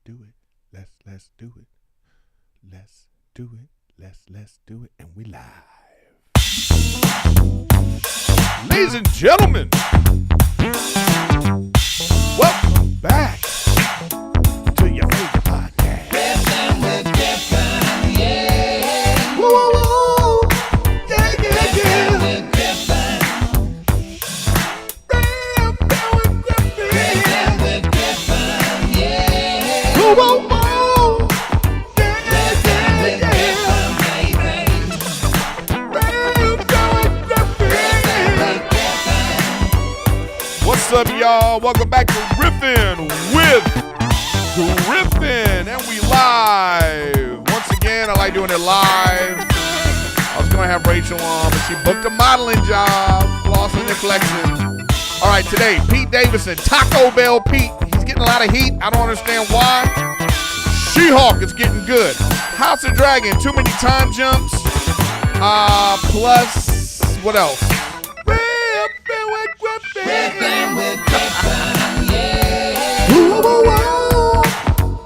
do it. Let's do it. Let's do it. Let's do it. And we live. Ladies and gentlemen, welcome back to your favorite podcast. Riffin with Griffin, yeah. Woo, woo, woo. Yeah, yeah, yeah. With Griffin. Riffin with Griffin, yeah. Woo, woo, woo. Riffin with Griffin, baby. Riffin with Griffin. What's up, y'all? Welcome back to Riffin with Griffin, and we live. Once again, I like doing it live. I was going to have Rachel on, but she booked a modeling job. Flossing and flexing. All right, today, Pete Davidson, Taco Bell Pete. He's getting a lot of heat. I don't understand why. She-Hulk is getting good. House of Dragon, too many time jumps. Plus, what else? Riffin with Griffin, yeah. Woo, woo, woo.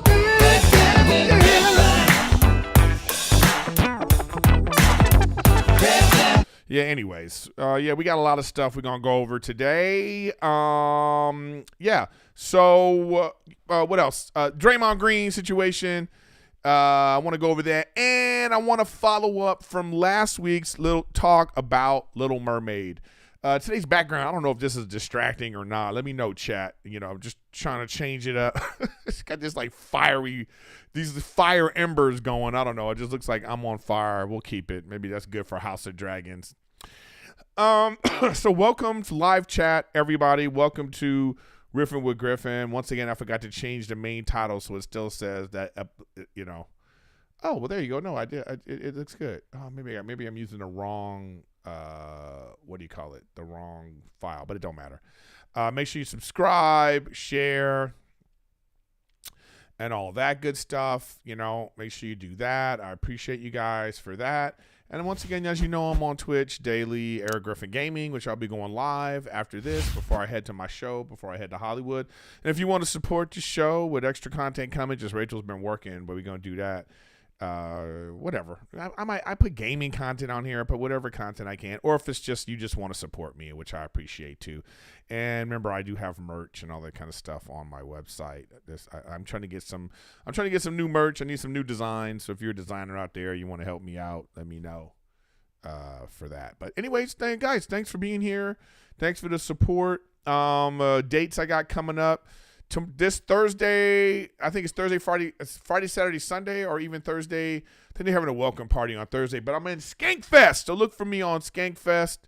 Riffin with Griffin. Riffin. Yeah, anyways. We got a lot of stuff we're going to go over today. So, what else? Draymond Green situation. I want to go over that. And I want to follow up from last week's little talk about Little Mermaid. Today's background, I don't know if this is distracting or not. Let me know, chat. I'm just trying to change it up. It's got this these fire embers going. I don't know. It just looks like I'm on fire. We'll keep it. Maybe that's good for House of Dragons. So welcome to live chat, everybody. Welcome to Riffin with Griffin. Once again, I forgot to change the main title so it still says that, Oh, well, there you go. No, I did. It looks good. Oh, maybe I'm using the wrong, the wrong file, but it don't matter. Make sure you subscribe, share, and all that good stuff. Make sure you do that. I appreciate you guys for that. And once again, as you know, I'm on Twitch daily, Erik Griffin Gaming, which I'll be going live after this before I head to my show, before I head to Hollywood. And if you want to support the show with extra content coming, just Rachel's been working, but we're going to do that. Whatever. I put gaming content on here. I put whatever content I can, or if it's just you just want to support me, which I appreciate too. And remember, I do have merch and all that kind of stuff on my website. I'm trying to get some new merch. I need some new designs. So if you're a designer out there, you want to help me out, let me know for that. But anyways, guys, thanks for being here. Thanks for the support. Dates I got coming up. This Thursday, I think it's Thursday, Friday, Saturday, Sunday, or even Thursday. I think they're having a welcome party on Thursday, but I'm in Skankfest. So look for me on Skankfest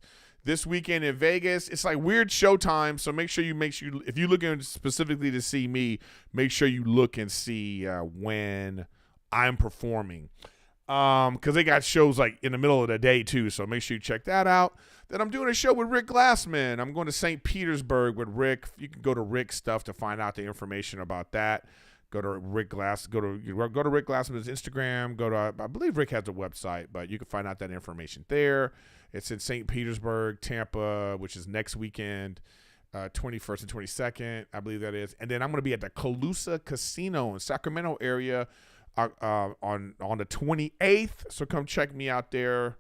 this weekend in Vegas. It's like weird showtime, so make sure if you're looking specifically to see me, make sure you look and see when I'm performing. Because they got shows like in the middle of the day too, so make sure you check that out. Then I'm doing a show with Rick Glassman. I'm going to St. Petersburg with Rick. You can go to Rick's stuff to find out the information about that. Go to Rick Glassman's Instagram. I believe Rick has a website, but you can find out that information there. It's in St. Petersburg, Tampa, which is next weekend, 21st and 22nd, I believe that is. And then I'm going to be at the Calusa Casino in Sacramento area on the 28th. So come check me out there.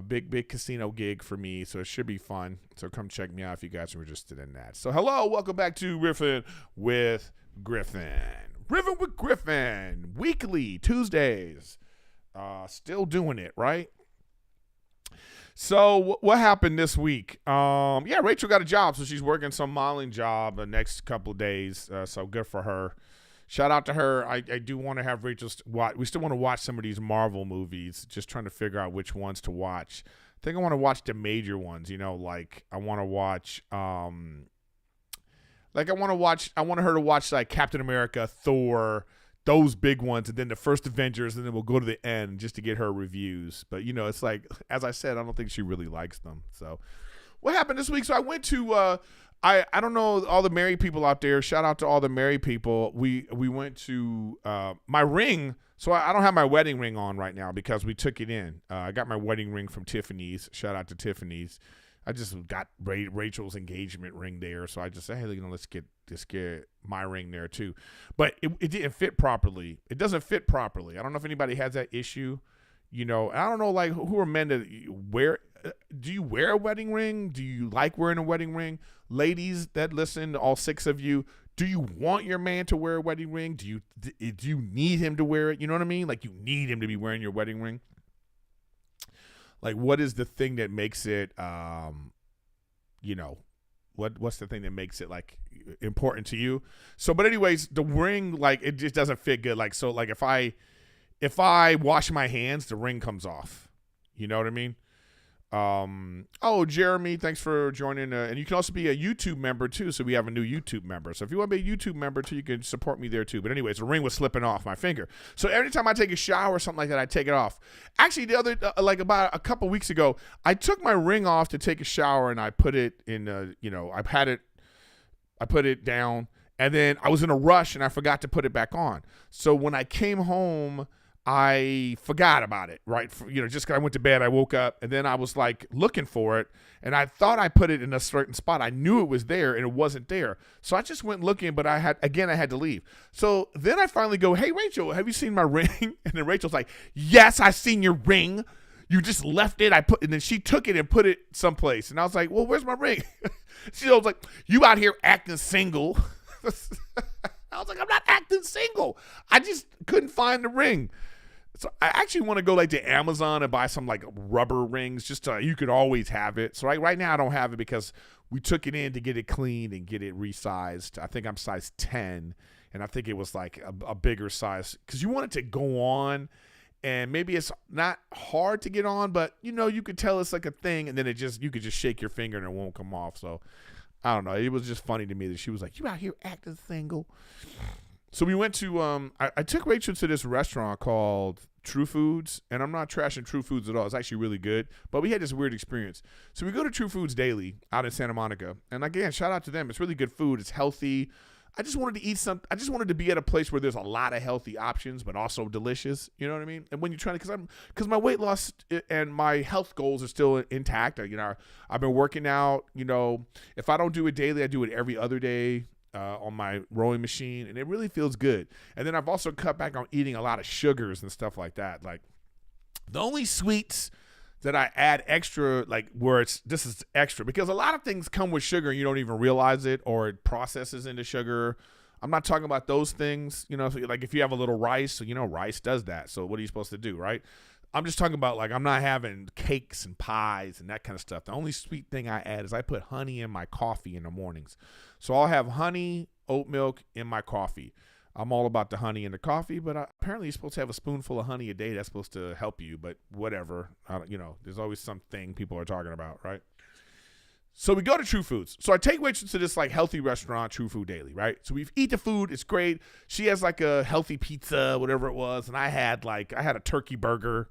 Big casino gig for me, so it should be fun. So come check me out if you guys are interested in that. So hello, welcome back to Riffin with Griffin. Riffin with Griffin, weekly, Tuesdays. Still doing it, right? So what happened this week? Rachel got a job, so she's working some modeling job the next couple of days, so good for her. Shout out to her. I do want to have Rachel watch. We still want to watch some of these Marvel movies. Just trying to figure out which ones to watch. I think I want to watch the major ones. Like I want to watch. I want her to watch like Captain America, Thor, those big ones, and then the first Avengers, and then we'll go to the end just to get her reviews. But it's like, as I said, I don't think she really likes them. So, what happened this week? So I went to. I don't know all the married people out there. Shout out to all the married people. We went to my ring. So I don't have my wedding ring on right now because we took it in. I got my wedding ring from Tiffany's. Shout out to Tiffany's. I just got Rachel's engagement ring there, so I just said, hey, let's get my ring there too. But it didn't fit properly. It doesn't fit properly. I don't know if anybody has that issue. I don't know, like, who are men that wear. Do you wear a wedding ring? Do you like wearing a wedding ring? Ladies that listen, all 6 of you, do you want your man to wear a wedding ring? Do you need him to wear it? You know what I mean? Like, you need him to be wearing your wedding ring. Like, what is the thing that makes it, what's the thing that makes it, like, important to you? So, but anyways, the ring, like, it just doesn't fit good. Like, so, like, if I wash my hands, the ring comes off. You know what I mean? Jeremy, thanks for joining. And you can also be a YouTube member too. So we have a new YouTube member. So if you want to be a YouTube member too, you can support me there too. But anyways, the ring was slipping off my finger. So every time I take a shower or something like that, I take it off. Actually, the other, about a couple weeks ago, I took my ring off to take a shower and I put it in, I put it down, and then I was in a rush and I forgot to put it back on. So when I came home, I forgot about it, right? Just 'cause I went to bed, I woke up, and then I was like looking for it, and I thought I put it in a certain spot. I knew it was there, and it wasn't there. So I just went looking, but I had to leave. So then I finally go, hey, Rachel, have you seen my ring? And then Rachel's like, yes, I've seen your ring. You just left it. And then she took it and put it someplace. And I was like, well, where's my ring? She was like, you out here acting single. I was like, I'm not acting single. I just couldn't find the ring. So I actually want to go like to Amazon and buy some like rubber rings, just you could always have it. So right now I don't have it because we took it in to get it cleaned and get it resized. I think I'm size 10, and I think it was like a bigger size because you want it to go on, and maybe it's not hard to get on, but you could tell it's like a thing, and then you could just shake your finger and it won't come off. So I don't know. It was just funny to me that she was like, you out here acting single. So we went to, I took Rachel to this restaurant called True Foods, and I'm not trashing True Foods at all. It's actually really good, but we had this weird experience. So we go to True Foods daily out in Santa Monica, and again, shout out to them. It's really good food. It's healthy. I just wanted to eat I just wanted to be at a place where there's a lot of healthy options, but also delicious. You know what I mean? And when you're trying to, because my weight loss and my health goals are still intact. I've been working out. If I don't do it daily, I do it every other day. On my rowing machine, and it really feels good. And then I've also cut back on eating a lot of sugars and stuff like that. Like, the only sweets that I add extra, like this is extra, because a lot of things come with sugar and you don't even realize it, or it processes into sugar. I'm not talking about those things, so like if you have a little rice, rice does that. So what are you supposed to do, right? I'm just talking about, like, I'm not having cakes and pies and that kind of stuff. The only sweet thing I add is I put honey in my coffee in the mornings. So I'll have honey, oat milk in my coffee. I'm all about the honey in the coffee, but apparently you're supposed to have a spoonful of honey a day. That's supposed to help you, but whatever. There's always something people are talking about, right? So we go to True Foods. So I take Rachel to this like healthy restaurant, True Food Daily, right? So we eat the food. It's great. She has like a healthy pizza, whatever it was. And I had a turkey burger.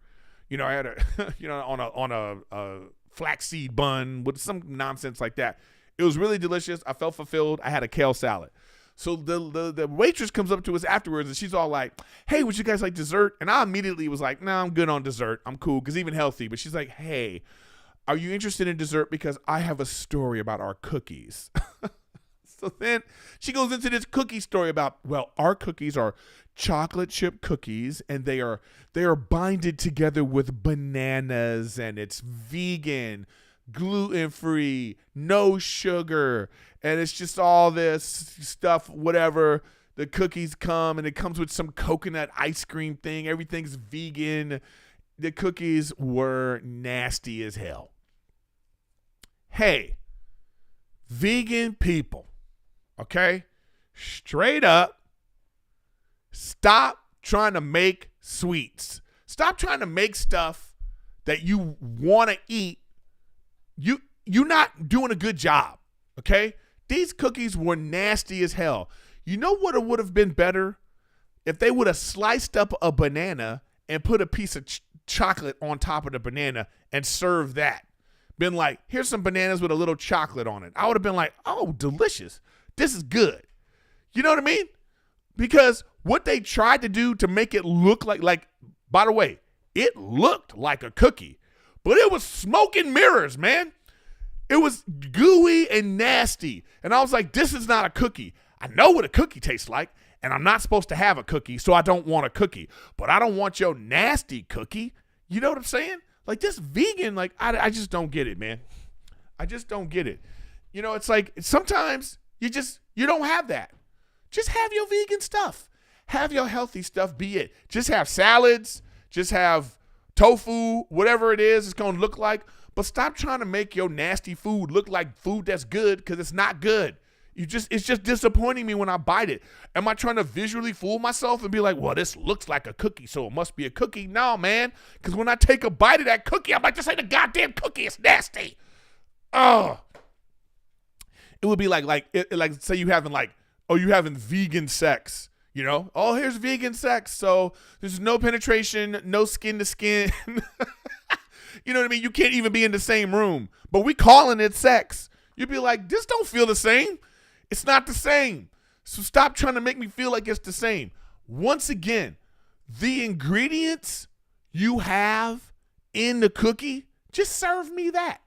I had on a flaxseed bun with some nonsense like that. It was really delicious. I felt fulfilled. I had a kale salad. So the waitress comes up to us afterwards, and she's all like, hey, would you guys like dessert? And I immediately was like, no, I'm good on dessert. I'm cool, because even healthy. But she's like, hey, are you interested in dessert? Because I have a story about our cookies. So then she goes into this cookie story about, well, our cookies are chocolate chip cookies, and they are binded together with bananas, and it's vegan, gluten-free, no sugar, and it's just all this stuff, whatever. The cookies come, and it comes with some coconut ice cream thing. Everything's vegan. The cookies were nasty as hell. Hey, vegan people, okay? Straight up, stop trying to make sweets. Stop trying to make stuff that you want to eat. You're not doing a good job, okay? These cookies were nasty as hell. You know what would have been better? If they would have sliced up a banana and put a piece of chocolate on top of the banana and served that. Been like, here's some bananas with a little chocolate on it. I would have been like, oh, delicious. This is good. You know what I mean? Because what they tried to do to make it look like, by the way, it looked like a cookie, but it was smoke and mirrors, man. It was gooey and nasty. And I was like, this is not a cookie. I know what a cookie tastes like, and I'm not supposed to have a cookie, so I don't want a cookie. But I don't want your nasty cookie. You know what I'm saying? Like, this vegan, like, I just don't get it, man. I just don't get it. You know, it's like sometimes you don't have that. Just have your vegan stuff. Have your healthy stuff, be it. Just have salads. Just have tofu, whatever it is it's going to look like. But stop trying to make your nasty food look like food that's good, because it's not good. It's just disappointing me when I bite it. Am I trying to visually fool myself and be like, well, this looks like a cookie, so it must be a cookie? No, man. Because when I take a bite of that cookie, I'm like, this ain't a goddamn cookie. It's nasty. Oh. It would be like say you having vegan sex. You know, oh, here's vegan sex. So there's no penetration, no skin to skin. You know what I mean? You can't even be in the same room, but we calling it sex. You'd be like, this don't feel the same. It's not the same. So stop trying to make me feel like it's the same. Once again, the ingredients you have in the cookie, just serve me that.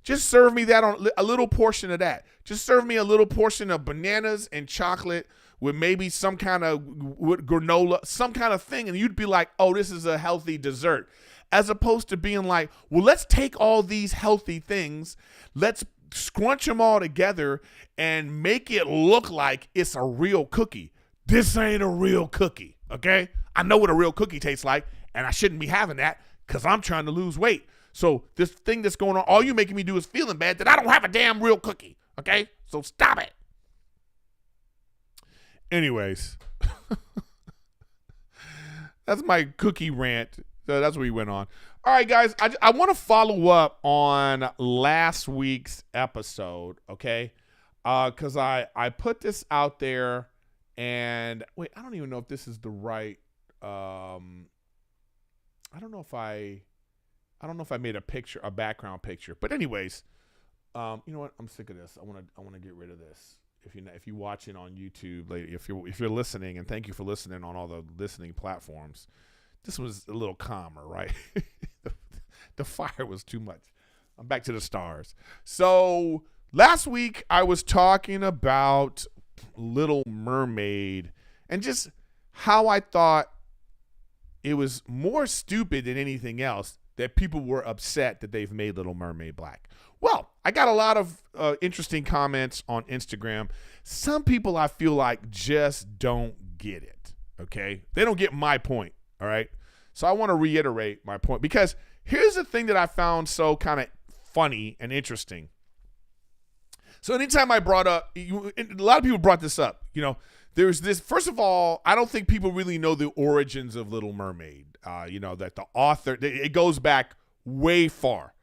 Just serve me that on a little portion of that. Just serve me a little portion of bananas and chocolate with maybe some kind of granola, some kind of thing. And you'd be like, oh, this is a healthy dessert. As opposed to being like, well, let's take all these healthy things, let's scrunch them all together and make it look like it's a real cookie. This ain't a real cookie, okay? I know what a real cookie tastes like, and I shouldn't be having that because I'm trying to lose weight. So this thing that's going on, all you making me do is feeling bad that I don't have a damn real cookie, okay? So stop it. Anyways, that's my cookie rant. So that's what we went on. All right, guys, I want to follow up on last week's episode, okay? Because I put this out there, and wait, I don't even know if this is the right. I don't know if I made a background picture, but anyways, you know what? I'm sick of this. I want to get rid of this. If you're watching on YouTube, if you're listening, and thank you for listening on all the listening platforms. This was a little calmer, right? The fire was too much. I'm back to the stars. So last week I was talking about Little Mermaid and just how I thought it was more stupid than anything else that people were upset that they've made Little Mermaid black. Well, I got a lot of interesting comments on Instagram. Some people I feel like just don't get it, okay? They don't get my point. All right. So I want to reiterate my point, because here's the thing that I found so kind of funny and interesting. So anytime I brought up, a lot of people brought this up, you know, there's this, first of all, I don't think people really know the origins of Little Mermaid. You know, that the author, it goes back way far.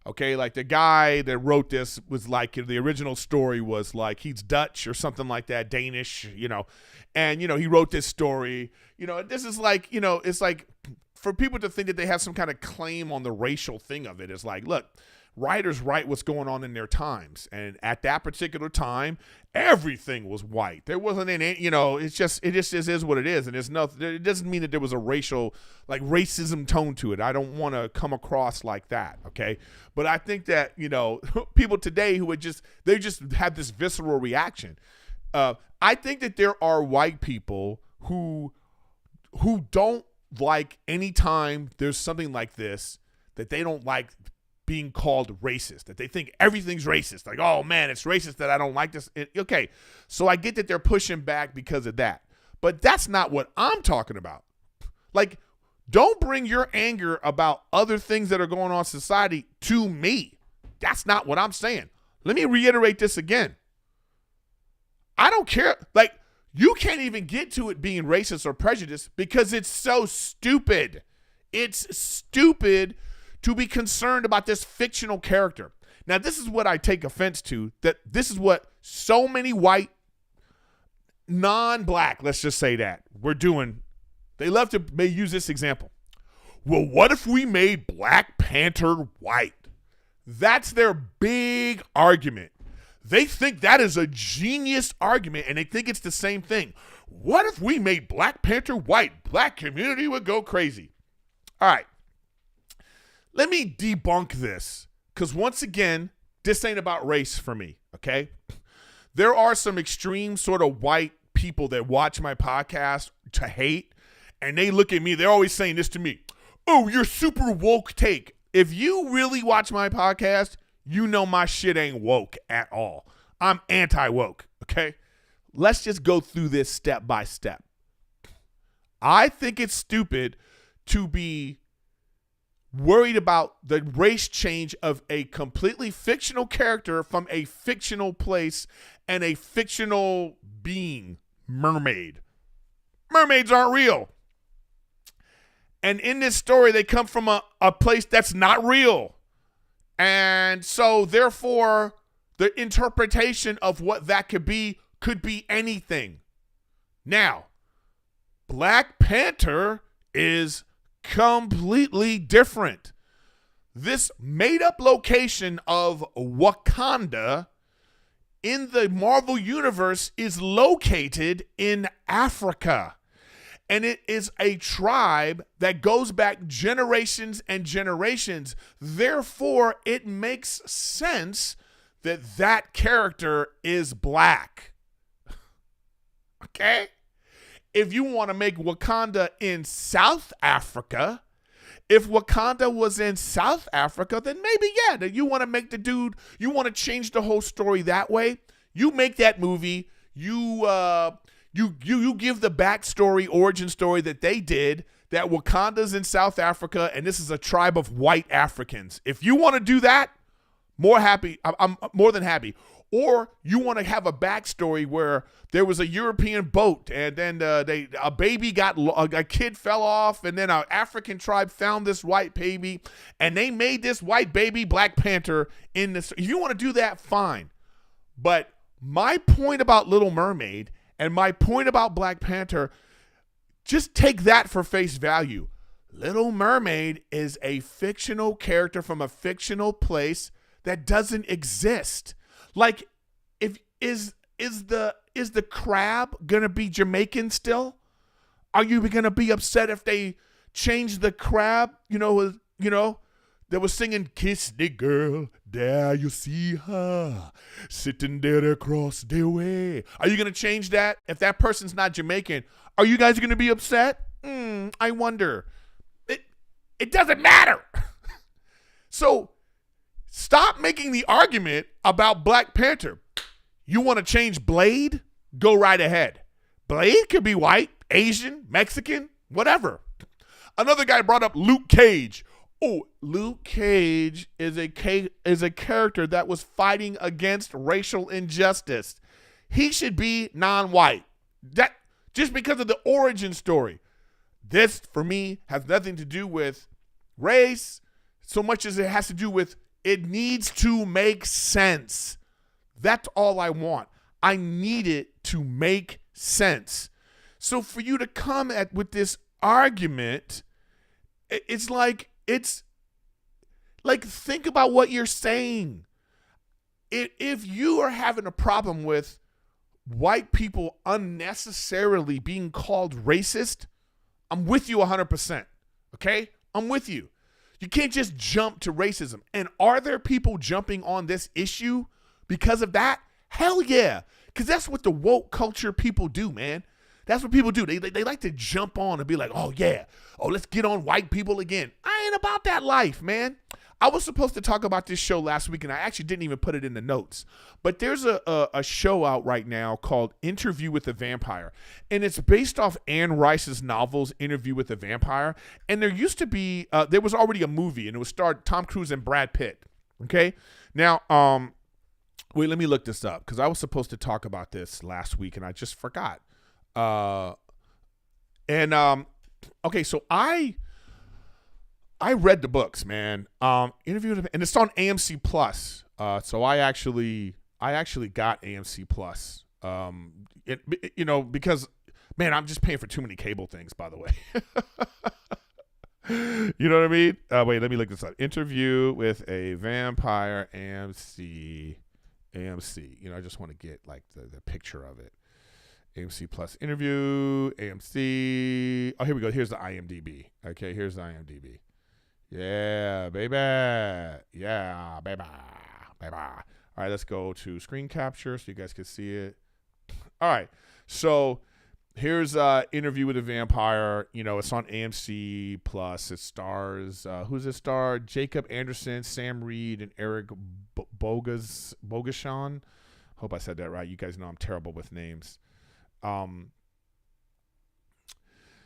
Okay. Like the guy that wrote this was like, the original story was like, he's Dutch or something like that, Danish, you know, and, you know, he wrote this story, you know, this is like, you know, it's like for people to think that they have some kind of claim on the racial thing of it. It's like, look, writers write what's going on in their times. And at that particular time, everything was white. There wasn't any, you know, it just is what it is. And there's nothing, it doesn't mean that there was a racial, like racism tone to it. I don't want to come across like that. Okay. But I think that, you know, people today who they just have this visceral reaction. I think that there are white people who don't like any time there's something like this, that they don't like being called racist, that they think everything's racist. Like, oh man, it's racist that I don't like this. Okay. So I get that they're pushing back because of that, but that's not what I'm talking about. Like, don't bring your anger about other things that are going on in society to me. That's not what I'm saying. Let me reiterate this again. I don't care. Like, you can't even get to it being racist or prejudiced because it's so stupid. It's stupid to be concerned about this fictional character. Now, this is what I take offense to, that this is what so many white, non-black, let's just say that, we're doing. They love to use this example. Well, what if we made Black Panther white? That's their big argument. They think that is a genius argument, and they think it's the same thing. What if we made Black Panther white? Black community would go crazy. All right. Let me debunk this, because once again, this ain't about race for me, okay? There are some extreme sort of white people that watch my podcast to hate, and they look at me, they're always saying this to me. Oh, you're super woke take. If you really watch my podcast, you know my shit ain't woke at all. I'm anti-woke, okay? Let's just go through this step by step. I think it's stupid to be worried about the race change of a completely fictional character from a fictional place and a fictional being, mermaid. Mermaids aren't real. And in this story, they come from a place that's not real. And so, therefore, the interpretation of what that could be anything. Now, Black Panther is completely different. This made-up location of Wakanda in the Marvel Universe is located in Africa. And it is a tribe that goes back generations and generations. Therefore, it makes sense that that character is black. Okay? If you want to make Wakanda in South Africa, if Wakanda was in South Africa, then maybe, yeah, that you want to make the dude, you want to change the whole story that way. You make that movie, you give the backstory, origin story that they did, that Wakanda's in South Africa and this is a tribe of white Africans. If you want to do that, I'm more than happy. Or you want to have a backstory where there was a European boat and then a kid fell off and then an African tribe found this white baby and they made this white baby Black Panther in this. If you want to do that, fine. But my point about Little Mermaid and my point about Black Panther, just take that for face value. Little Mermaid is a fictional character from a fictional place that doesn't exist. Like, is the crab gonna be Jamaican still? Are you gonna be upset if they change the crab? That was singing "Kiss the Girl, there you see her, sitting there across the way." Are you gonna change that if that person's not Jamaican? Are you guys gonna be upset? I wonder. It doesn't matter. So stop making the argument about Black Panther. You want to change Blade? Go right ahead. Blade could be white, Asian, Mexican, whatever. Another guy brought up Luke Cage. Oh, Luke Cage is a character that was fighting against racial injustice. He should be non-white. That just because of the origin story. This, for me, has nothing to do with race so much as it has to do with it needs to make sense. That's all I want. I need it to make sense. So for you to come with this argument, it's like think about what you're saying. If you are having a problem with white people unnecessarily being called racist, I'm with you 100%. Okay? I'm with you. You can't just jump to racism. And are there people jumping on this issue because of that? Hell yeah. Because that's what the woke culture people do, man. That's what people do. They like to jump on and be like, oh, yeah. Oh, let's get on white people again. I ain't about that life, man. I was supposed to talk about this show last week, and I actually didn't even put it in the notes. But there's a show out right now called Interview with the Vampire. And it's based off Anne Rice's novels, Interview with the Vampire. And there used to be, there was already a movie, and it was starred Tom Cruise and Brad Pitt. Okay? Now, wait, let me look this up, because I was supposed to talk about this last week, and I just forgot. Okay, so I read the books, man. Interview, and it's on AMC Plus. So I actually got AMC Plus. Because, man, I'm just paying for too many cable things, by the way. You know what I mean? Wait, let me look this up. Interview with a Vampire, AMC. I just want to get like the picture of it. AMC Plus interview, AMC. Oh, here we go. Here's the IMDb. Okay, here's the IMDb. Yeah, baby. Yeah, baby. All right, let's go to screen capture so you guys can see it. All right, so here's Interview with a Vampire. You know, it's on AMC Plus. It stars who's it star? Jacob Anderson, Sam Reed, and Eric Bogashan. Hope I said that right. You guys know I'm terrible with names.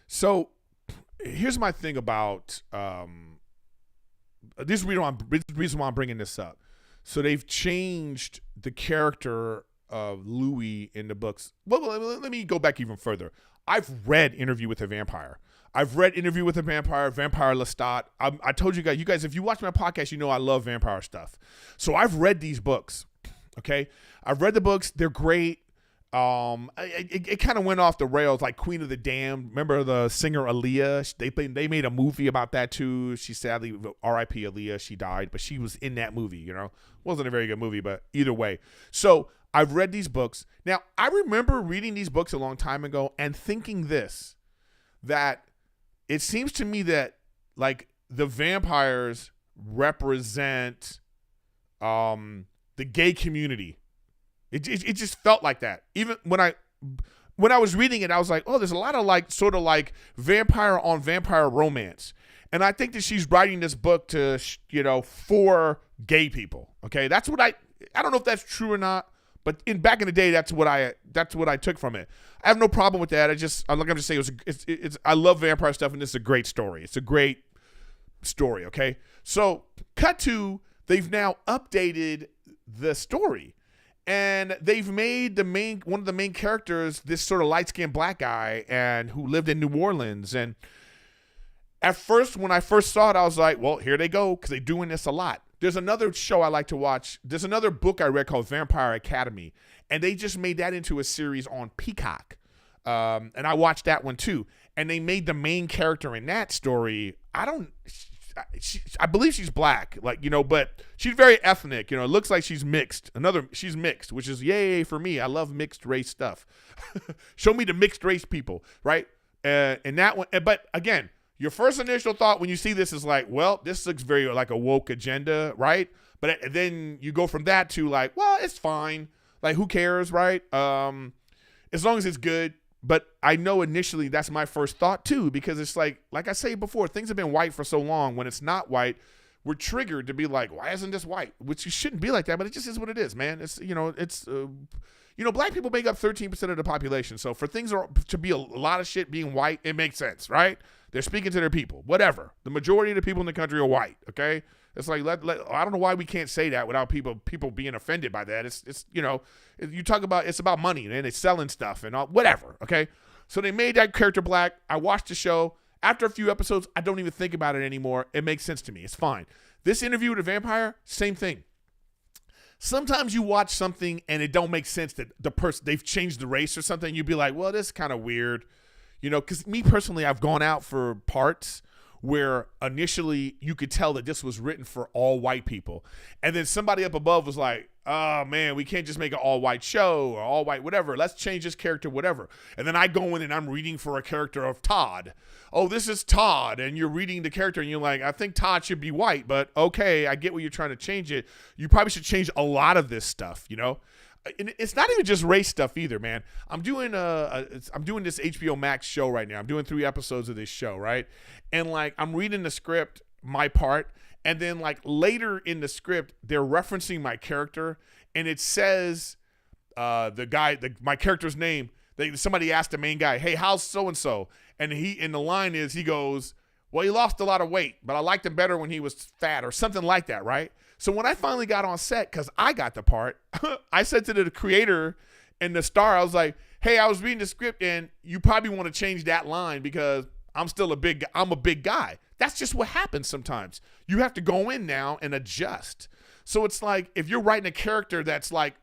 So here's my thing about this is the reason why I'm bringing this up. So they've changed the character of Louis in the books. Well, let me go back even further. I've read Interview with a Vampire. Vampire Lestat. I told you guys, if you watch my podcast, you know I love vampire stuff. So I've read these books. Okay, I've read the books. They're great. It kind of went off the rails, like Queen of the Damned. Remember the singer Aaliyah? They made a movie about that too. She sadly, R.I.P. Aaliyah, she died, but she was in that movie. You know, wasn't a very good movie, but either way. So I've read these books. Now I remember reading these books a long time ago and thinking that it seems to me that like the vampires represent the gay community. It just felt like that. Even when I was reading it, I was like, oh, there's a lot of like sort of like vampire on vampire romance. And I think that she's writing this book to, for gay people. Okay. That's what I don't know if that's true or not, but back in the day, that's what I took from it. I have no problem with that. I'm just saying I love vampire stuff, and this is a great story. It's a great story. Okay. So cut to, they've now updated the story. And they've made one of the main characters this sort of light-skinned black guy and who lived in New Orleans. And at first, when I first saw it, I was like, well, here they go, because they're doing this a lot. There's another show I like to watch. There's another book I read called Vampire Academy, and they just made that into a series on Peacock. And I watched that one too. And they made the main character in that story, I believe she's black, but she's very ethnic. It looks like she's mixed. She's mixed, which is yay for me. I love mixed race stuff. Show me the mixed race people, right? And that one, but again, your first initial thought when you see this is like, well, this looks very like a woke agenda, right? But then you go from that to like, well, it's fine. Like, who cares, right? As long as it's good. But I know initially that's my first thought too, because it's like I say before, things have been white for so long. When it's not white, we're triggered to be like, why isn't this white? Which you shouldn't be like that, but it just is what it is, man. It's black people make up 13% of the population. So for things to be a lot of shit being white, it makes sense, right? They're speaking to their people, whatever. The majority of the people in the country are white. Okay. It's like, I don't know why we can't say that without people being offended by that. It's you talk about, it's about money and it's selling stuff and all, whatever. Okay. So they made that character black. I watched the show. After a few episodes, I don't even think about it anymore. It makes sense to me. It's fine. This Interview with a Vampire, same thing. Sometimes you watch something and it don't make sense that the person, they've changed the race or something. You'd be like, well, this is kind of weird, because me personally, I've gone out for parts where initially you could tell that this was written for all white people. And then somebody up above was like, oh man, we can't just make an all white show or all white, whatever. Let's change this character, whatever. And then I go in and I'm reading for a character of Todd. Oh, this is Todd. And you're reading the character and you're like, I think Todd should be white, but okay, I get what you're trying to change it. You probably should change a lot of this stuff, And it's not even just race stuff either, man. I'm doing this HBO Max show right now. I'm doing 3 episodes of this show, right? And like I'm reading the script, my part, and then like later in the script, they're referencing my character, and it says my character's name. Somebody asked the main guy, "Hey, how's so and so?" And the line is, he goes, "Well, he lost a lot of weight, but I liked him better when he was fat," or something like that, right? So when I finally got on set, because I got the part, I said to the creator and the star, I was like, hey, I was reading the script and you probably want to change that line because I'm a big guy. That's just what happens sometimes. You have to go in now and adjust. So it's like, if you're writing a character that's like,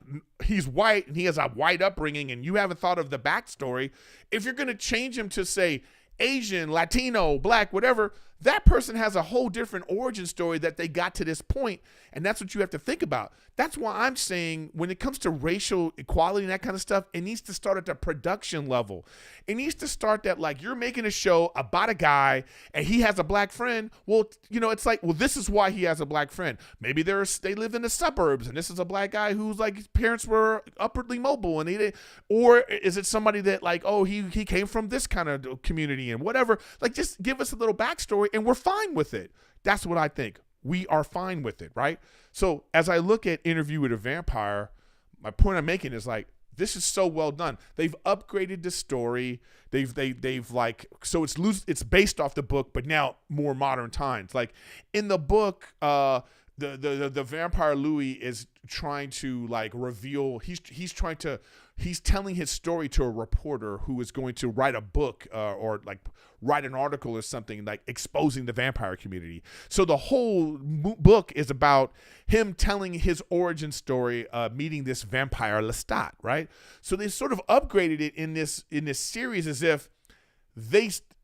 he's white and he has a white upbringing and you haven't thought of the backstory, if you're going to change him to say Asian, Latino, black, whatever, that person has a whole different origin story that they got to this point, and that's what you have to think about. That's why I'm saying when it comes to racial equality and that kind of stuff, it needs to start at the production level. It needs to start that, like, you're making a show about a guy and he has a black friend. Well, it's like, well, this is why he has a black friend. Maybe they live in the suburbs and this is a black guy who's like, his parents were upwardly mobile, and or is it somebody that, like, oh, he came from this kind of community and whatever. Like, just give us a little backstory and we're fine with it. That's what I think. We are fine with it, right? So as I look at Interview with a Vampire, my point I'm making is, like, this is so well done. They've upgraded the story. They've like, so it's loose. It's based off the book, but now more modern times. Like in the book, the vampire Louis is trying to, like, reveal. He's telling his story to a reporter who is going to write a book or like write an article or something, like exposing the vampire community. So the whole book is about him telling his origin story, meeting this vampire Lestat, right? So they sort of upgraded it in this series as if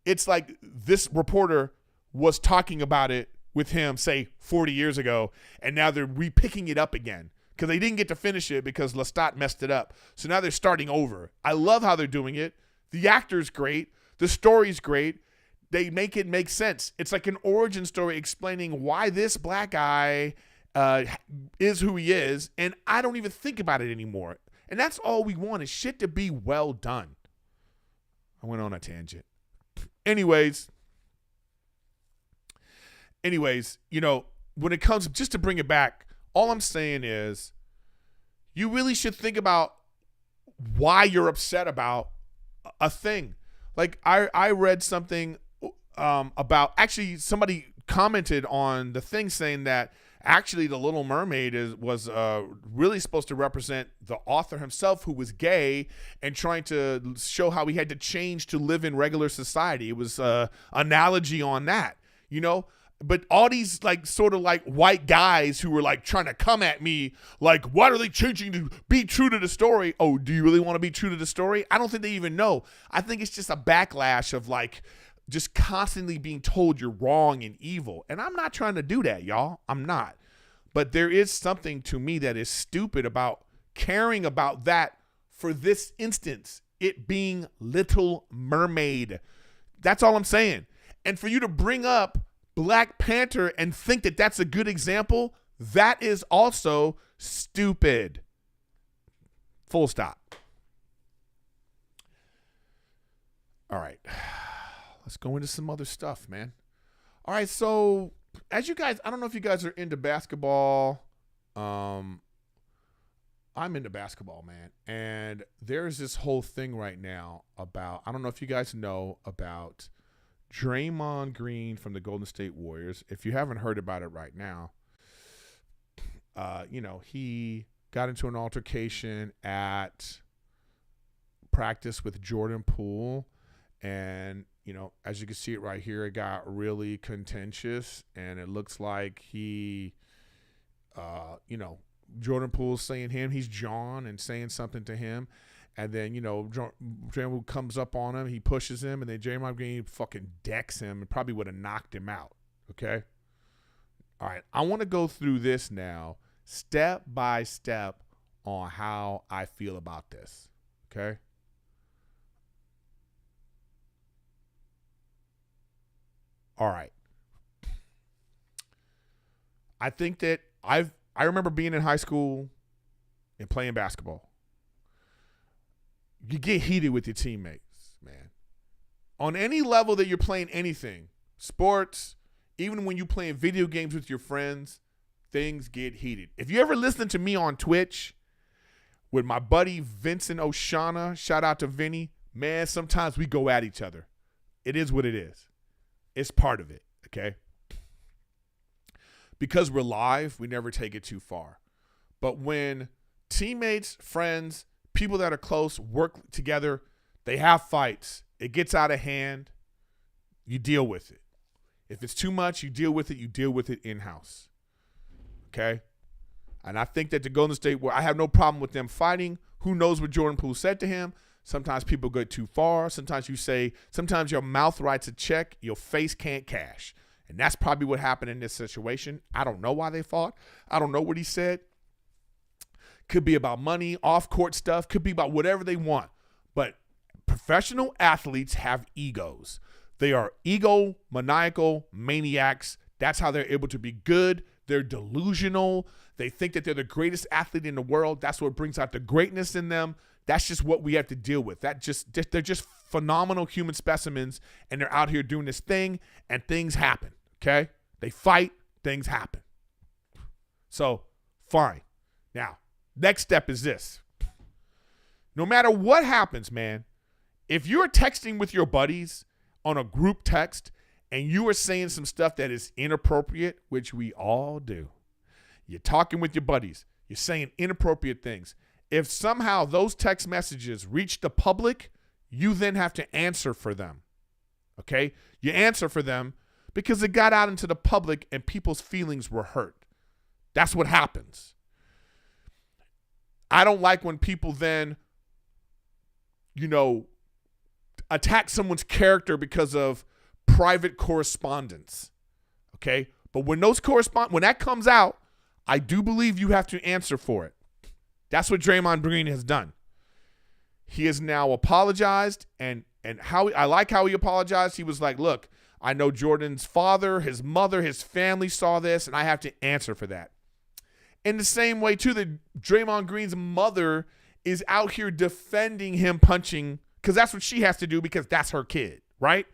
it's like this reporter was talking about it with him, say 40 years ago, and now they're repicking it up again because they didn't get to finish it because Lestat messed it up. So now they're starting over. I love how they're doing it. The actor's great. The story's great. They make it make sense. It's like an origin story explaining why this black guy is who he is, and I don't even think about it anymore. And that's all we want, is shit to be well done. I went on a tangent. Anyways, when it comes, just to bring it back, all I'm saying is you really should think about why you're upset about a thing. Like I read something about, actually somebody commented on the thing saying that actually the Little Mermaid was really supposed to represent the author himself, who was gay and trying to show how he had to change to live in regular society. It was an analogy on that, But all these, like, sort of like white guys who were like trying to come at me, like, what are they changing to be true to the story? Oh, do you really want to be true to the story? I don't think they even know. I think it's just a backlash of, like, just constantly being told you're wrong and evil. And I'm not trying to do that, y'all. I'm not. But there is something to me that is stupid about caring about that for this instance, it being Little Mermaid. That's all I'm saying. And for you to bring up Black Panther and think that that's a good example, that is also stupid. Full stop. All right. Let's go into some other stuff, man. All right, so as you guys, I don't know if you guys are into basketball. I'm into basketball, man. And there's this whole thing right now about, I don't know if you guys know about Draymond Green from the Golden State Warriors. If you haven't heard about it right now, he got into an altercation at practice with Jordan Poole. And, as you can see it right here, it got really contentious. And it looks like he, Jordan Poole's saying he's John and saying something to him. And then, Draymond comes up on him. He pushes him. And then Draymond Green fucking decks him and probably would have knocked him out. Okay? All right. I want to go through this now, step by step, on how I feel about this. Okay? All right. I think that I remember being in high school and playing basketball. You get heated with your teammates, man. On any level that you're playing anything, sports, even when you're playing video games with your friends, things get heated. If you ever listen to me on Twitch with my buddy Vincent Oshana, shout out to Vinny, man, sometimes we go at each other. It is what it is. It's part of it, okay? Because we're live, we never take it too far. But when teammates, friends, people that are close work together, they have fights. It gets out of hand. You deal with it. If it's too much, you deal with it. You deal with it in-house, okay? And I think that the Golden State, I have no problem with them fighting. Who knows what Jordan Poole said to him? Sometimes people go too far. Sometimes your mouth writes a check, your face can't cash. And that's probably what happened in this situation. I don't know why they fought. I don't know what he said. Could be about money, off-court stuff. Could be about whatever they want. But professional athletes have egos. They are egomaniacal maniacs. That's how they're able to be good. They're delusional. They think that they're the greatest athlete in the world. That's what brings out the greatness in them. That's just what we have to deal with. They're just phenomenal human specimens, and they're out here doing this thing, and things happen, okay? They fight, things happen. So, fine. Now, next step is this. No matter what happens, man, if you're texting with your buddies on a group text and you are saying some stuff that is inappropriate, which we all do, you're talking with your buddies, you're saying inappropriate things. If somehow those text messages reach the public, you then have to answer for them, okay? You answer for them because it got out into the public and people's feelings were hurt. That's what happens. I don't like when people then, attack someone's character because of private correspondence, okay? But when that comes out, I do believe you have to answer for it. That's what Draymond Green has done. He has now apologized, and I like how he apologized. He was like, look, I know Jordan's father, his mother, his family saw this, and I have to answer for that. In the same way, too, that Draymond Green's mother is out here defending him punching, because that's what she has to do because that's her kid, right?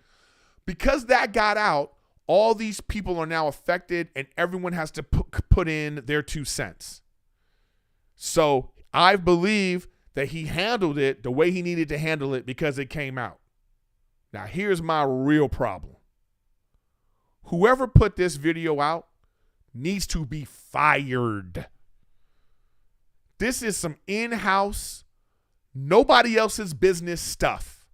Because that got out, all these people are now affected, and everyone has to put in their 2 cents. So I believe that he handled it the way he needed to handle it because it came out. Now, here's my real problem. Whoever put this video out needs to be fired. This is some in-house, nobody else's business stuff.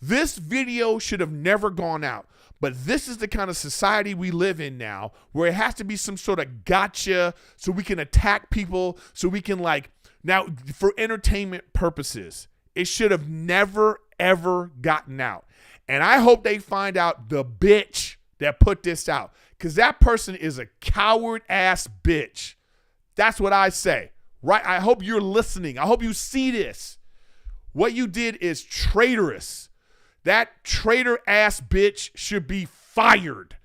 This video should have never gone out. But this is the kind of society we live in now where it has to be some sort of gotcha so we can attack people, so we can now for entertainment purposes. It should have never, ever gotten out. And I hope they find out the bitch that put this out because that person is a coward-ass bitch. That's what I say, right? I hope you're listening. I hope you see this. What you did is traitorous. That traitor-ass bitch should be fired.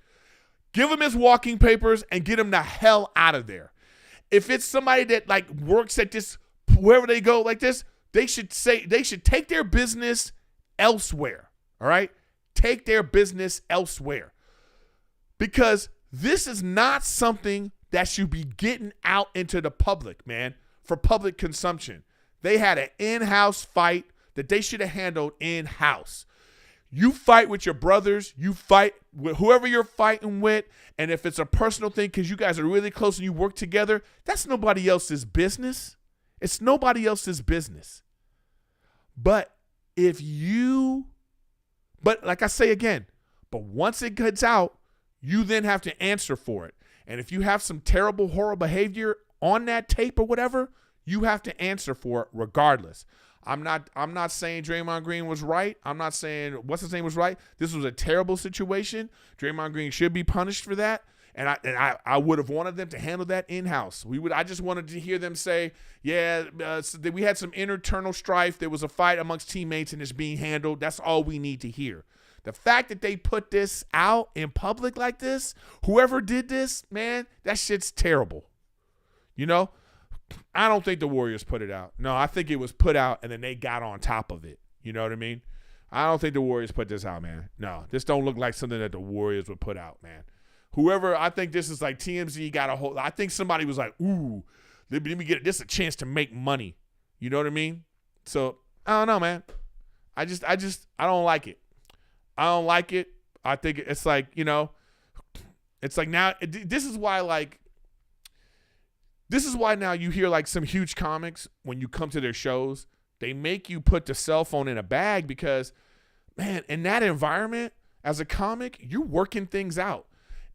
Give him his walking papers and get him the hell out of there. If it's somebody that works at this, wherever they go like this, they should take their business elsewhere, all right? Take their business elsewhere. Because this is not something that should be getting out into the public, man, for public consumption. They had an in-house fight that they should have handled in-house. You fight with your brothers. You fight with whoever you're fighting with. And if it's a personal thing because you guys are really close and you work together, that's nobody else's business. It's nobody else's business. But like I say again, but once it gets out, you then have to answer for it. And if you have some terrible, horrible behavior on that tape or whatever, you have to answer for it regardless. I'm not saying Draymond Green was right. I'm not saying what's his name was right. This was a terrible situation. Draymond Green should be punished for that. And I would have wanted them to handle that in-house. I just wanted to hear them say, we had some internal strife. There was a fight amongst teammates and it's being handled. That's all we need to hear. The fact that they put this out in public like this, whoever did this, man, that shit's terrible. I don't think the Warriors put it out. No, I think it was put out and then they got on top of it. You know what I mean? I don't think the Warriors put this out, man. No, this don't look like something that the Warriors would put out, man. Whoever, I think this is like TMZ got a hold. I think somebody was like, ooh, let me get this a chance to make money. You know what I mean? So, I don't know, man. I don't like it. I don't like it. I think it's like, it's like now, this is why now you hear like some huge comics when you come to their shows, they make you put the cell phone in a bag because, man, in that environment, as a comic, you're working things out.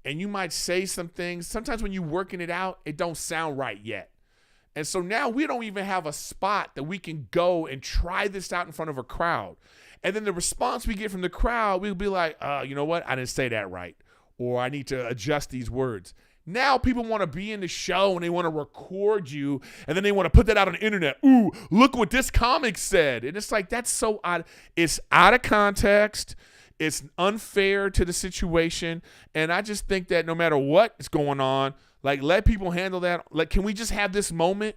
And you might say some things. Sometimes when you're working it out, it don't sound right yet. And so now we don't even have a spot that we can go and try this out in front of a crowd. And then the response we get from the crowd, we'll be like, you know what? I didn't say that right. Or I need to adjust these words. Now people want to be in the show and they want to record you and then they want to put that out on the internet. Ooh, look what this comic said. And it's like, that's so odd. It's out of context. It's unfair to the situation. And I just think that no matter what is going on, like, let people handle that. Like, can we just have this moment?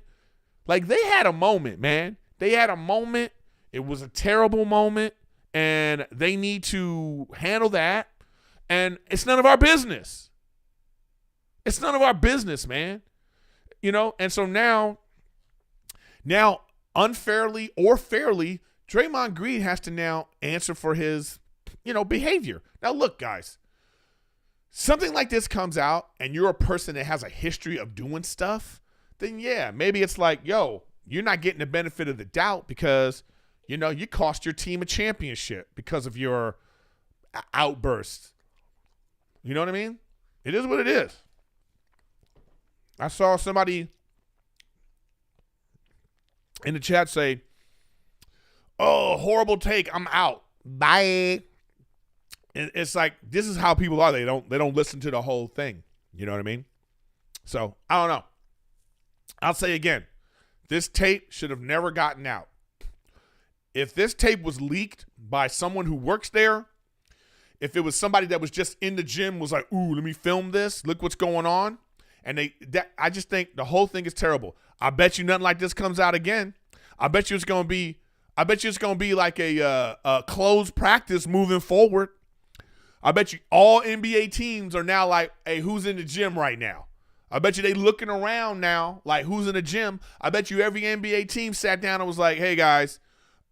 Like, they had a moment, man. They had a moment. It was a terrible moment. And they need to handle that. And it's none of our business. It's none of our business, man. You know, and so now unfairly or fairly, Draymond Green has to now answer for his, behavior. Now, look, guys, something like this comes out and you're a person that has a history of doing stuff, then yeah, maybe it's like, yo, you're not getting the benefit of the doubt because, you cost your team a championship because of your outbursts. You know what I mean? It is what it is. I saw somebody in the chat say, oh, horrible take, I'm out. Bye. It's like, this is how people are. They don't listen to the whole thing. You know what I mean? So, I don't know. I'll say again, this tape should have never gotten out. If this tape was leaked by someone who works there, if it was somebody that was just in the gym, was like, ooh, let me film this, look what's going on, and I just think the whole thing is terrible. I bet you nothing like this comes out again. I bet you it's gonna be like a closed practice moving forward. I bet you all NBA teams are now like, hey, who's in the gym right now? I bet you they looking around now like, who's in the gym? I bet you every NBA team sat down and was like, hey guys,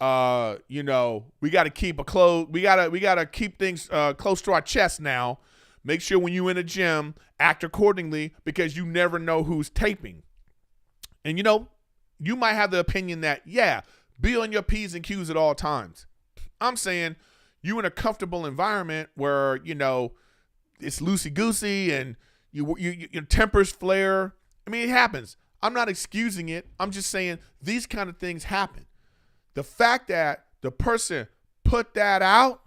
we got to keep we got to keep things close to our chest now. Make sure when you in a gym, act accordingly because you never know who's taping. And you might have the opinion that, yeah, be on your P's and Q's at all times. I'm saying you in a comfortable environment where, it's loosey-goosey and your tempers flare. I mean, it happens. I'm not excusing it. I'm just saying these kind of things happen. The fact that the person put that out,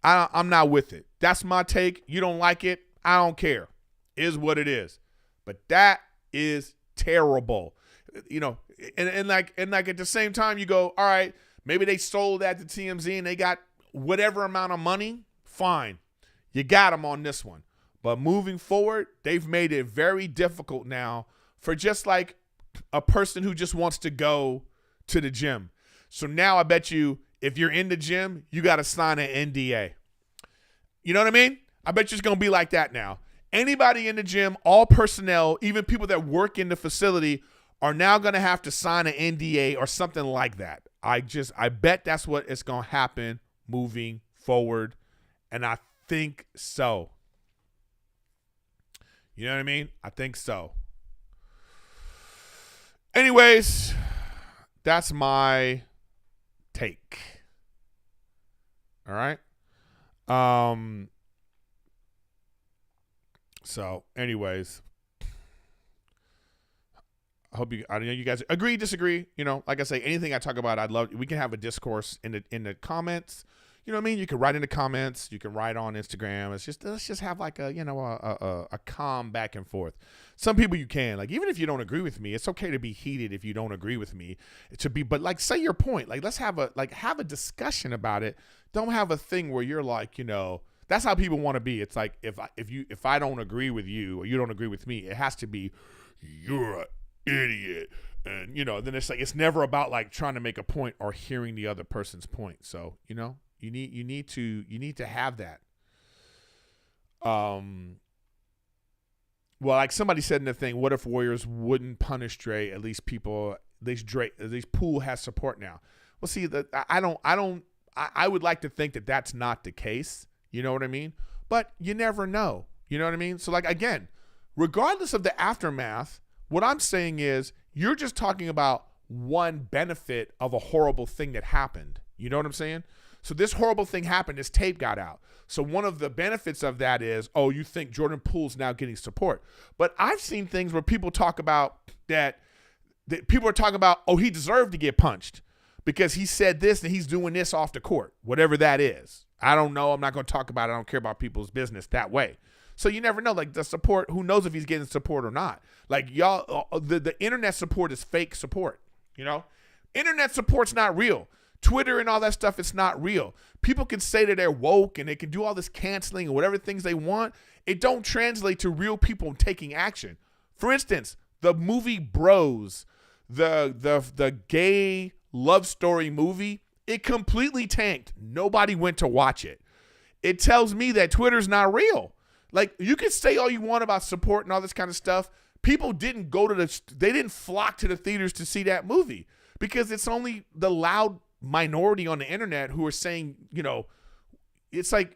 I'm not with it. That's my take. You don't like it, I don't care. It is what it is. But that is terrible. And like at the same time you go, all right, maybe they sold that to TMZ and they got whatever amount of money, fine. You got them on this one. But moving forward, they've made it very difficult now for just like a person who just wants to go to the gym. So now I bet you if you're in the gym, you got to sign an NDA. You know what I mean? I bet you it's going to be like that now. Anybody in the gym, all personnel, even people that work in the facility are now going to have to sign an NDA or something like that. I bet that's what is going to happen moving forward. And I think so. You know what I mean? I think so. Anyways, that's my take. All right. So anyways, I know you guys agree, disagree, like I say, anything I talk about, we can have a discourse in the comments. You know what I mean? You can write in the comments, you can write on Instagram. Let's just have like a calm back and forth. Some people you can, like, even if you don't agree with me, it's okay to be heated if you don't agree with me. It should be, but like, say your point. Like, let's have a discussion about it. Don't have a thing where you're like, that's how people want to be. It's like, if I don't agree with you or you don't agree with me, it has to be, you're an idiot. And, then it's like, it's never about like trying to make a point or hearing the other person's point. So, you need to have that. Well, like somebody said in the thing, what if Warriors wouldn't punish Dre? At least Poole has support now. Well, see, I would like to think that that's not the case. You know what I mean? But you never know. You know what I mean? So like, again, regardless of the aftermath, what I'm saying is you're just talking about one benefit of a horrible thing that happened. You know what I'm saying? So this horrible thing happened. This tape got out. So one of the benefits of that is, oh, you think Jordan Poole's now getting support. But I've seen things where people talk about that people are talking about, oh, he deserved to get punched because he said this and he's doing this off the court, whatever that is. I don't know. I'm not going to talk about it. I don't care about people's business that way. So you never know. Like the support, who knows if he's getting support or not? Like y'all, the internet support is fake support. Internet support's not real. Twitter and all that stuff, it's not real. People can say that they're woke and they can do all this canceling and whatever things they want. It don't translate to real people taking action. For instance, the movie Bros, the gay love story movie, it completely tanked. Nobody went to watch it. It tells me that Twitter's not real. Like, you can say all you want about support and all this kind of stuff. People didn't they didn't flock to the theaters to see that movie because it's only the loud minority on the internet who are saying, it's like,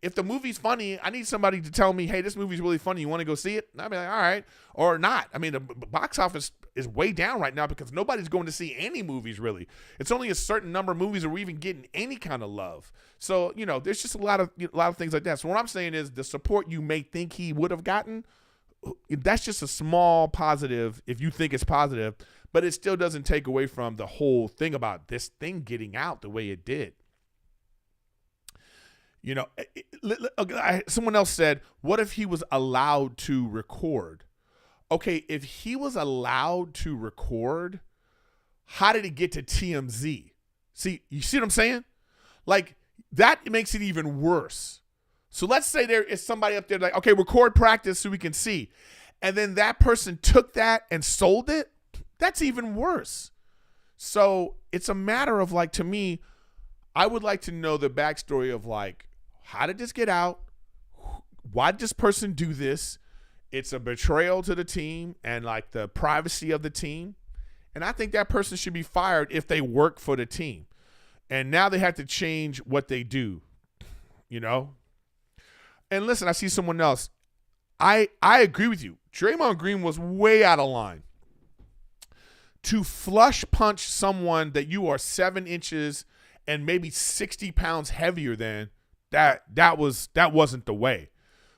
if the movie's funny, I need somebody to tell me, hey, this movie's really funny. You want to go see it? And I'd be like, all right, or not. I mean, the box office is way down right now because nobody's going to see any movies really. It's only a certain number of movies that we're even getting any kind of love. So, there's just a lot of things like that. So what I'm saying is the support you may think he would have gotten, that's just a small positive if you think it's positive, but it still doesn't take away from the whole thing about this thing getting out the way it did. Someone else said, what if he was allowed to record? Okay, if he was allowed to record, how did it get to TMZ? See, you see what I'm saying? Like, that makes it even worse. So let's say there is somebody up there like, okay, record practice so we can see. And then that person took that and sold it. That's even worse. So it's a matter of, like, to me, I would like to know the backstory of, like, how did this get out? Why did this person do this? It's a betrayal to the team and, like, the privacy of the team. And I think that person should be fired if they work for the team. And now they have to change what they do, And listen, I see someone else. I agree with you. Draymond Green was way out of line. To flush punch someone that you are 7 inches and maybe 60 pounds heavier than, that wasn't the way.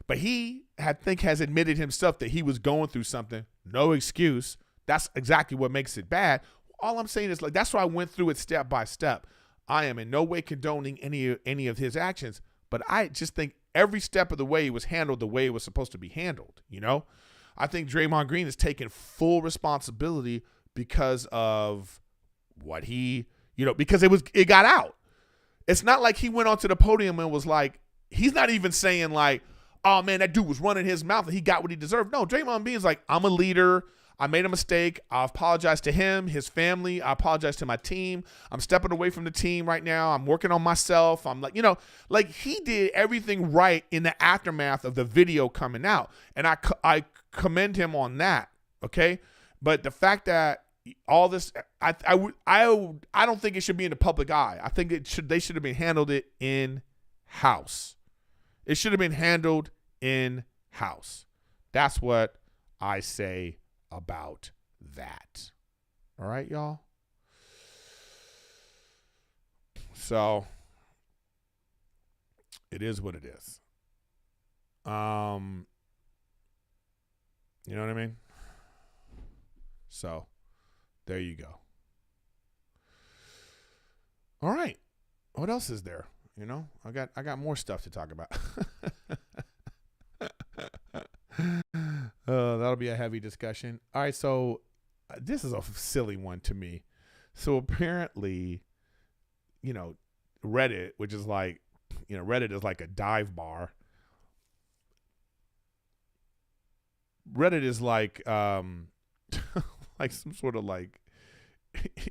But he, I think, has admitted himself that he was going through something. No excuse. That's exactly what makes it bad. All I'm saying is, like, that's why I went through it step by step. I am in no way condoning any of his actions, but I just think every step of the way it was handled the way it was supposed to be handled. I think Draymond Green has taken full responsibility because of what he, because it got out. It's not like he went onto the podium and was like, he's not even saying like, oh man, that dude was running his mouth and he got what he deserved. No, Draymond Green's like, I'm a leader. I made a mistake. I apologize to him, his family. I apologize to my team. I'm stepping away from the team right now. I'm working on myself. I'm like, like he did everything right in the aftermath of the video coming out. And I commend him on that. Okay. But the fact that all this, I don't think it should be in the public eye. I think they should have been handled it in house. It should have been handled in house. That's what I say about that. All right, y'all. So it is what it is. You know what I mean? So there you go. All right. What else is there? I got more stuff to talk about. That'll be a heavy discussion. All right, so this is a silly one to me. So apparently, Reddit, which is like, Reddit is like a dive bar. Reddit is like like some sort of like,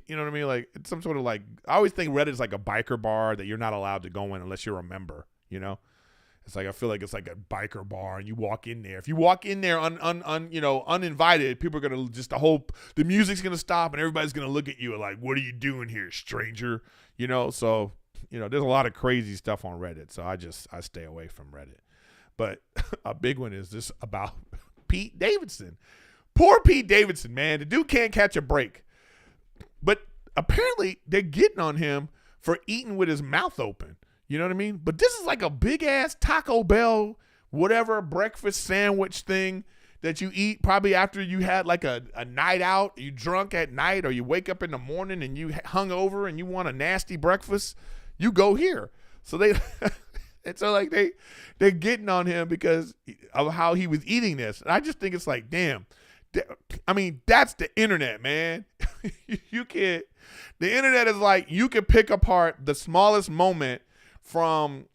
you know what I mean? Like it's some sort of like, I always think Reddit is like a biker bar that you're not allowed to go in unless you're a member, It's like, I feel like it's like a biker bar and you walk in there. If you walk in there uninvited, people are going to the music's going to stop and everybody's going to look at you like, what are you doing here, stranger? So, there's a lot of crazy stuff on Reddit. So I stay away from Reddit. But a big one is this about Pete Davidson. Poor Pete Davidson, man. The dude can't catch a break. But apparently they're getting on him for eating with his mouth open. You know what I mean? But this is like a big ass Taco Bell, whatever breakfast sandwich thing that you eat probably after you had like a night out, you drunk at night, or you wake up in the morning and you hung over and you want a nasty breakfast, you go here. So they, and so like they're getting on him because of how he was eating this. And I just think it's like, damn. I mean, that's the internet, man. You can't. The internet is like you can pick apart the smallest moment from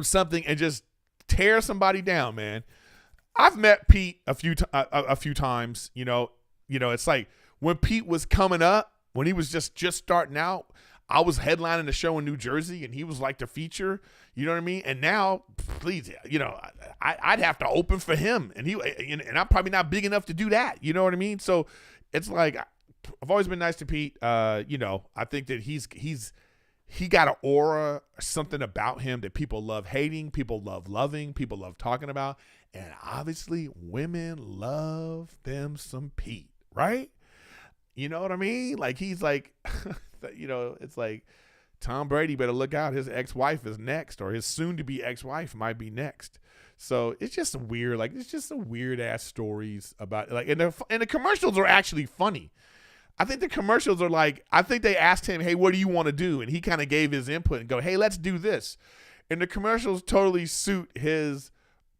something and just tear somebody down, man. I've met Pete a few times. You know, it's like when Pete was coming up, when he was just starting out. I was headlining a show in New Jersey, and he was like the feature. You know what I mean? And now, please, you know, I'd have to open for him, and I'm probably not big enough to do that. You know what I mean? So it's like I've always been nice to Pete. You know, I think that he got an aura, something about him that people love hating, people love loving, people love talking about, and obviously women love them some Pete, right? You know what I mean? Like he's like. You know, it's like Tom Brady better look out. His ex-wife is next, or his soon-to-be ex-wife might be next. So it's just weird. Like it's just some weird-ass stories about like, and the commercials are actually funny. I think the commercials are like, I think they asked him, hey, what do you want to do? And he kind of gave his input and go, hey, let's do this. And the commercials totally suit his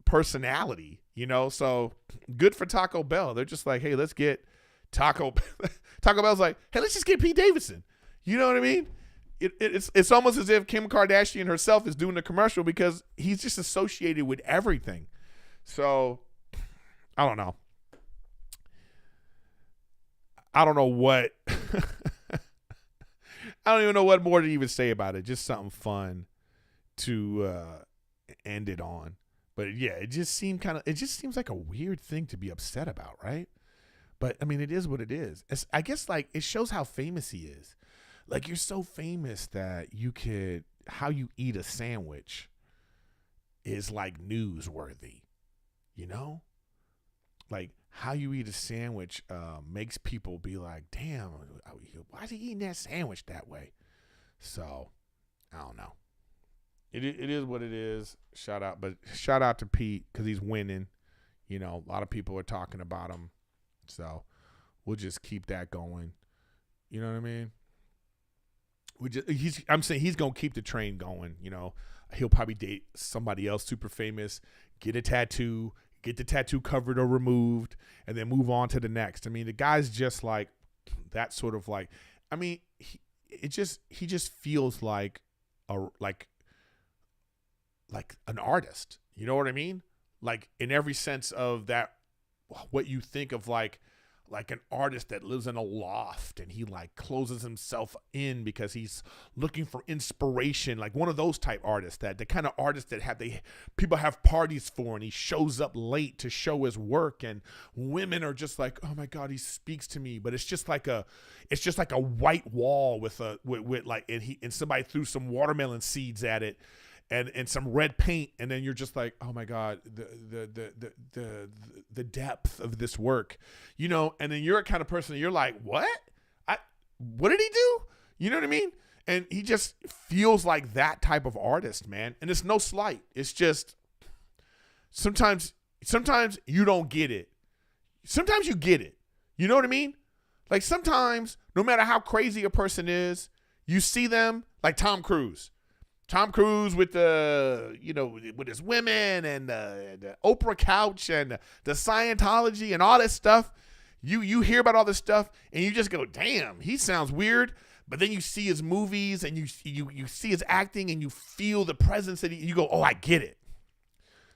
personality, you know? So good for Taco Bell. They're just like, hey, let's get Taco Bell's like, hey, let's just get Pete Davidson. You know what I mean? It's almost as if Kim Kardashian herself is doing the commercial because he's just associated with everything. So I don't know. I don't know what. I don't even know what more to even say about it. Just something fun to end it on. But yeah, it just seems like a weird thing to be upset about, right? But I mean, it is what it is. I guess like it shows how famous he is. Like you're so famous that how you eat a sandwich is like newsworthy, you know? Like how you eat a sandwich makes people be like, damn, why is he eating that sandwich that way? So I don't know. It is what it is. Shout out to Pete because he's winning. You know, a lot of people are talking about him. So we'll just keep that going. You know what I mean? I'm saying he's going to keep the train going. You know, he'll probably date somebody else super famous, get a tattoo, get the tattoo covered or removed, and then move on to the next. I mean, the guy's just like that sort of like, I mean, he just feels like an artist. You know what I mean? Like in every sense of that, what you think of like an artist that lives in a loft and he like closes himself in because he's looking for inspiration, like one of those type artists, that the kind of artists that people have parties for, and he shows up late to show his work, and women are just like, oh my God, he speaks to me. But it's just like a white wall with like, and somebody threw some watermelon seeds at it. And some red paint, and then you're just like, oh my God, the depth of this work, you know. And then you're a kind of person that you're like, what did he do? You know what I mean? And he just feels like that type of artist, man. And it's no slight. It's just sometimes you don't get it. Sometimes you get it. You know what I mean? Like sometimes, no matter how crazy a person is, you see them like Tom Cruise with with his women and the Oprah couch and the Scientology and all this stuff. You hear about all this stuff and you just go, damn, he sounds weird. But then you see his movies and you see his acting and you feel the presence that you go, oh, I get it.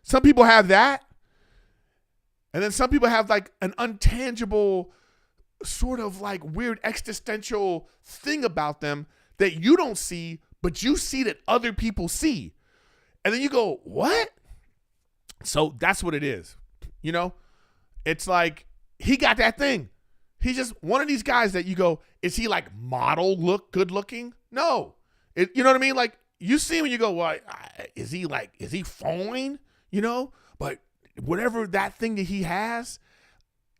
Some people have that. And then some people have like an untangible sort of like weird existential thing about them that you don't see, but you see that other people see. And then you go, what? So that's what it is. You know, it's like he got that thing. He's just one of these guys that you go, is he like model good looking? No. You know what I mean? Like you see him and you go, well, is he fine? You know, but whatever that thing that he has,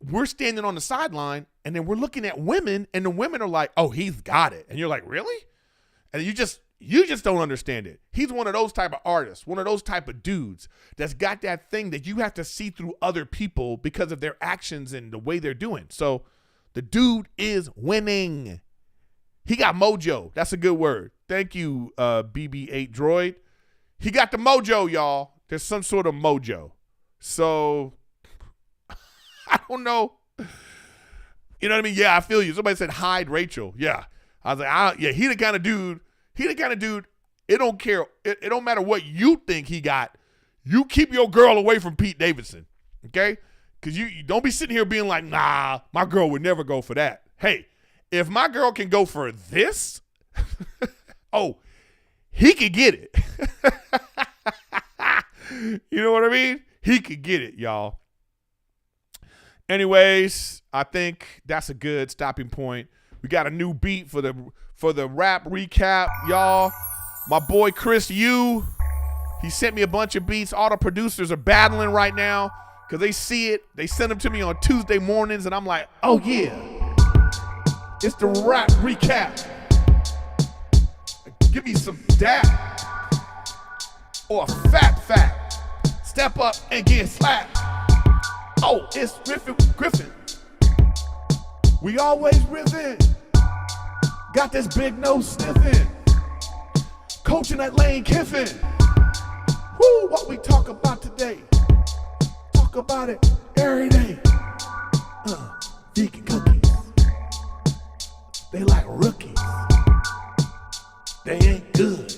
we're standing on the sideline and then we're looking at women and the women are like, oh, he's got it. And you're like, really? And you just don't understand it. He's one of those type of artists, one of those type of dudes that's got that thing that you have to see through other people because of their actions and the way they're doing. So the dude is winning. He got mojo. That's a good word. Thank you, BB-8 Droid. He got the mojo, y'all. There's some sort of mojo. So I don't know. You know what I mean? Yeah, I feel you. Somebody said hide Rachel. Yeah. I was like, yeah, he the kind of dude. It don't care. It don't matter what you think he got. You keep your girl away from Pete Davidson. Okay? Because you don't be sitting here being like, nah, my girl would never go for that. Hey, if my girl can go for this, oh, he could get it. You know what I mean? He could get it, y'all. Anyways, I think that's a good stopping point. We got a new beat for the rap recap, y'all. My boy Chris Yu, he sent me a bunch of beats. All the producers are battling right now because they see it. They send them to me on Tuesday mornings, and I'm like, oh yeah, it's the rap recap. Give me some dap or a fat. Step up and get slapped. Oh, it's Riffin Griffin. We always riffing. Got this big nose sniffing. Coaching at Lane Kiffin. Woo, what we talk about today. Talk about it every day. Vegan cookies. They like rookies. They ain't good.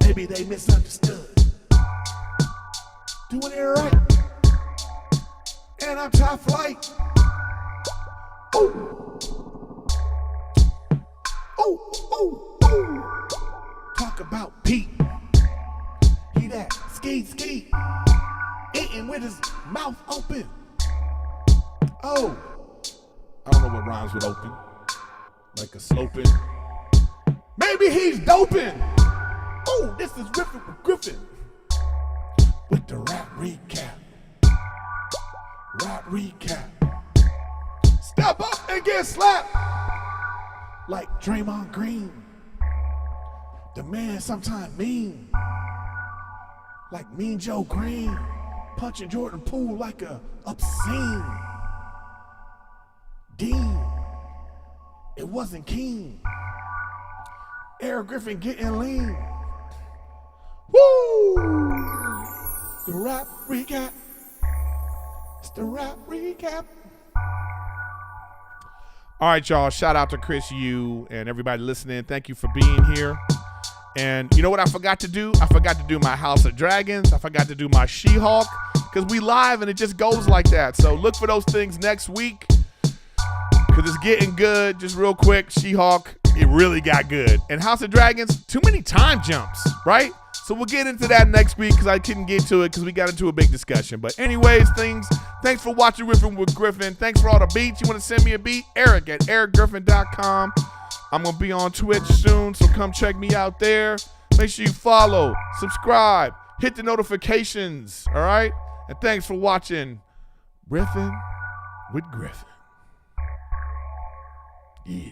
Maybe they misunderstood. Doing it right. And I'm top flight. Ooh. Talk about Pete. He that ski. Eating with his mouth open. Oh. I don't know what rhymes with open. Like a sloping. Maybe he's doping. Oh, this is Riffin with Griffin. With the rap recap. Step up and get slapped. Like Draymond Green. The man sometimes mean. Like Mean Joe Green. Punching Jordan Poole like a obscene. Dean. It wasn't keen. Erik Griffin getting lean. Woo! The rap recap. It's the rap recap. All right, y'all. Shout out to Chris Yu and everybody listening. Thank you for being here. And you know what I forgot to do? I forgot to do my House of Dragons. I forgot to do my She-Hulk because we live and it just goes like that. So look for those things next week because it's getting good. Just real quick, She-Hulk, it really got good. And House of Dragons, too many time jumps, right? So we'll get into that next week because I couldn't get to it because we got into a big discussion. But anyways, thanks for watching Riffin with Griffin. Thanks for all the beats. You want to send me a beat? Eric at ericgriffin.com. I'm going to be on Twitch soon, so come check me out there. Make sure you follow, subscribe, hit the notifications, all right? And thanks for watching Riffin with Griffin. Yeah.